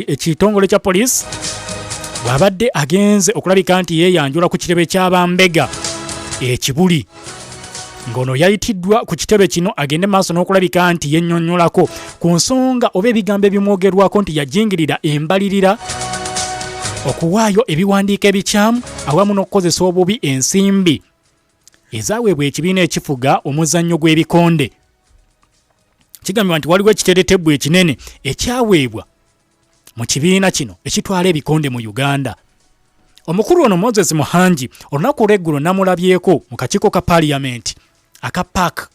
ekitongole kya poliisi bw'abadde agenze okulabika nti yeeyanjula ku kitebe ky'abambega ekibuli ng'ono yayitiddwa ku kitebe kino agende maaso n'okulabika nti yennyonnyolako ku nsonga oba ebigambo ebimwogerwako nti yajingirira embalirira okuwaayo ebiwandiiko ebikyamu awamu n'okukozesa obubi ensimbi ezaaweebwa ekibiina ekifuga omuzannyo gw'ebikonde. Kigambibwa nti waliwo ekiteretebwa ekinene ekyaweebwa mu kibiina kino ekitwala ebikonde mu Uganda. Omukulu ono Moses Muhangi olunaku olw'eggulo namulabyeko mu kakiiko ka Parliament aka PAC,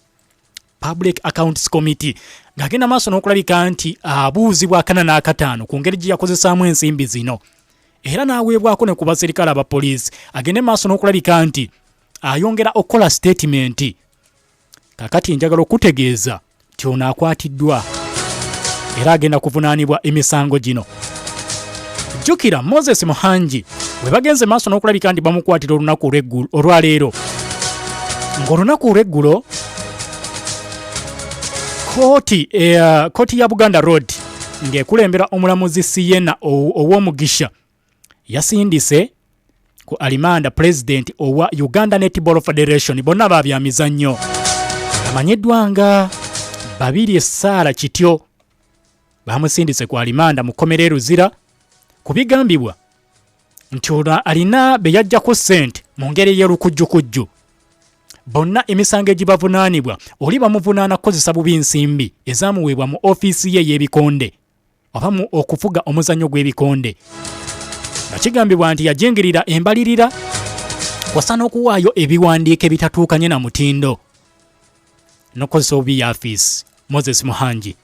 Public Accounts Committee, ng'agenda maaso n'okulabika nti abuuzibwa 4 na 5 ku ngeri gye yakozesaamu ensimbi zino. Era n'aweebwako ne ku baserikale abapoliisi agende maaso n'okulabika nti ayongera okukola statement. Kakati njagala okutegeeza nti ono akwatiddwa era agenda kuvunaanibwa emisango gino. Jjukira Moses Muhangi bwe bagenze maaso n'okulabika nti bamukwatira olunaku olwaleero, ng'olunaku olw'eggulo kooti ya Buganda Road ng'ekulembera omulamuzi Siena ow'omugisha yasindise ku alimanda president owa Uganda Netball Federation, bonna babyamizannyo amanyiddwa nga Babirye Saala Kityo, bamusindise ku alimanda mukkomera Ruzira ku bigambibwa nti alina be yajjako ssente mu ngeri y'erukujjukujju. Bonna emisango egibavunaanibwa oli bamuvunaana kukozesa bubi nsimbi ezaamuweebwa mu ofiisi ye y'ebikonde oba mu okufuga omuzannyo gw'ebikonde. Nga kigambibwa nti yajingirira embalirira kwasa n'okuwaayo ebiwandiiko ebitatuukanye na mutindo n'okozesa obubi yaafiisi. Moses Muhangi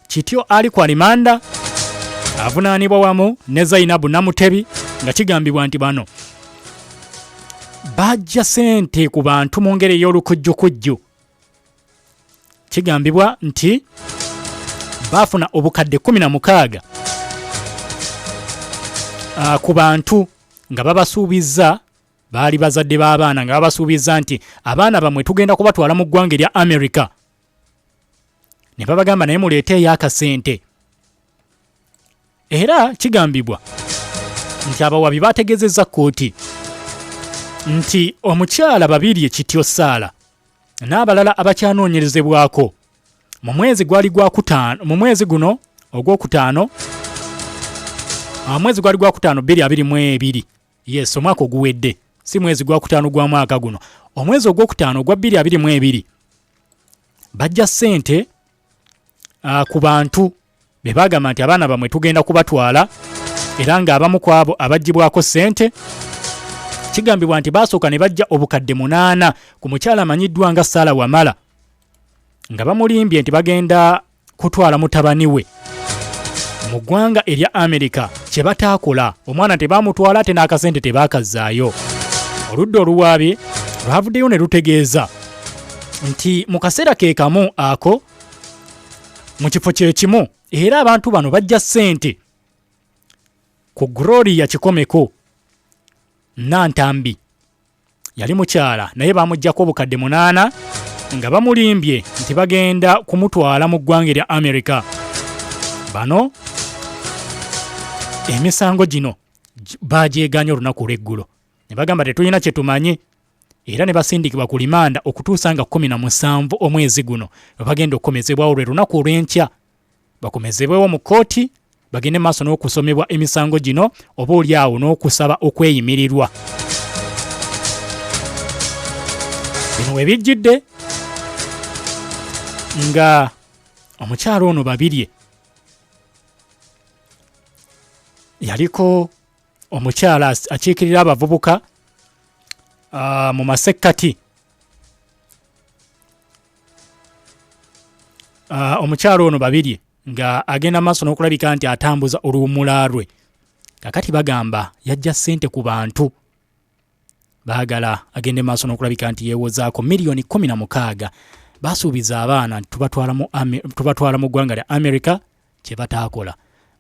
Kityo ali ku alimanda avunaanibwa wamu ne Zainabu Namutebi, nga kigambibwa nti bano bajja ssente ku bantu mu ngeri ey'olukujjukujju. Kigambibwa nti baafuna obukadde 16 ku bantu nga babasuubizza, baali bazadde b'abaana nga babasuubizza nti abaana bamwe tugenda kubatwala mu ggwanga erya America. Ne babagamba naye muleeteeyo akasente. Era kigambibwa nti abawabi baategeezezza kkooti nti omukyala Babirye Kityo Saala n'abalala abakyanoonyerezebwako mu mwezi gwali gwa kutaano, mu mwezi guno ogwokutaano, mwezi gwali gwa kutaano 2022, yes, omwaka oguwedde, si mwezi gwa kutaano gwa mwaka guno, omwezi ogwokutaano ogwa 2022, bajja ssente ku bantu be bagamba nti abaana bamwe tugenda kubatwala, era ng'abamu ku abo abaggyibwako ssente kigambibwa nti baasooka ne bajja obukadde 8 ku mukyala amanyiddwa nga Saala Wamala, nga bamulimbye nti bagenda kutwala mutabani we mu ggwanga erya America, kye bataakola. Omwana tebaamutwala ate n'akasente tebaakazzaayo. Oludda oluwaabi lwavuddeyo ne lutegeeza nti mu kaseera ke kamu ako mu kifo kye kimu era abantu bano bajja ssente ku Gloria Kikomeko Nantambi, yali mukyala naye bamuggyako obukadde 8 nga bamulimbye nti bagenda kumutwala mu ggwanga erya America. Bano emisango gino bagyeganya olunaku lw'eggulo ne bagamba tetulina kye tumanyi, era ne basindikibwa ku limanda okutuusa nga 17 omwezi guno we bagenda okukomezebwawo lwe lunaku olw'enkya, bakomezebwewo mu kkooti bagende maaso n'okusomebwa emisango gino oba oli awo n'okusaba okweyimirirwa. Bino we bijjidde nga omukyalo ono Babirye yaliko omukyala akiikirira abavubuka mu masekkati. Omukyalo ono Babirye nga agenda maaso n'okulabika nti atambuza oluwummula lwe. Kakati bagamba yajja ssente ku bantu, baagala agende maaso n'okulabika nti yeewozaako miliyoni 16 basuubiza abaana nti tubatwala mu ggwanga lya America, kye bataakola.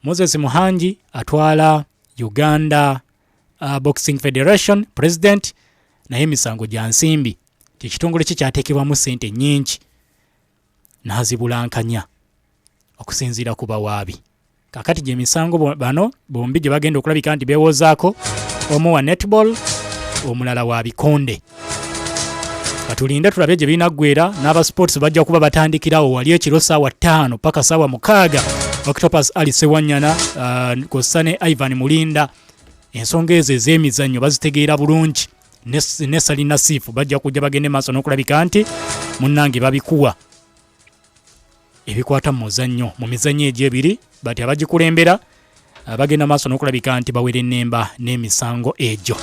Moses Muhangi atwala Uganda Boxing Federation president, naye emisango gya nsimbi, ekitongole kye kyateekebwamu ssente nnyingi n'azibulankanya okusinziira ku bawaabi. kakati gye misango bano bombi gye bagenda okulabika nti beewozaako, omu wa netball omulala wa bikonde. Katulinde tulabe gye binaggweera. N'aba sports bajja kuba batandikirawo wali ekiro ssaawa 5 paka ssaawa 6. Octopus Alice Wanyana kw'ossa ne Ivan Mulinda. Ensonga ezo ez'emizannyo bazitegeera bulungi. Ne Salina Sifu bajja kujja bagende maaso n'okulabika nti munnange babikuwa ebikwata mu muzannyo mu mizannyo egyo ebiri, bati abagikulembera bagenda maaso n'okulabika nti bawera ennemba n'emisango egyo.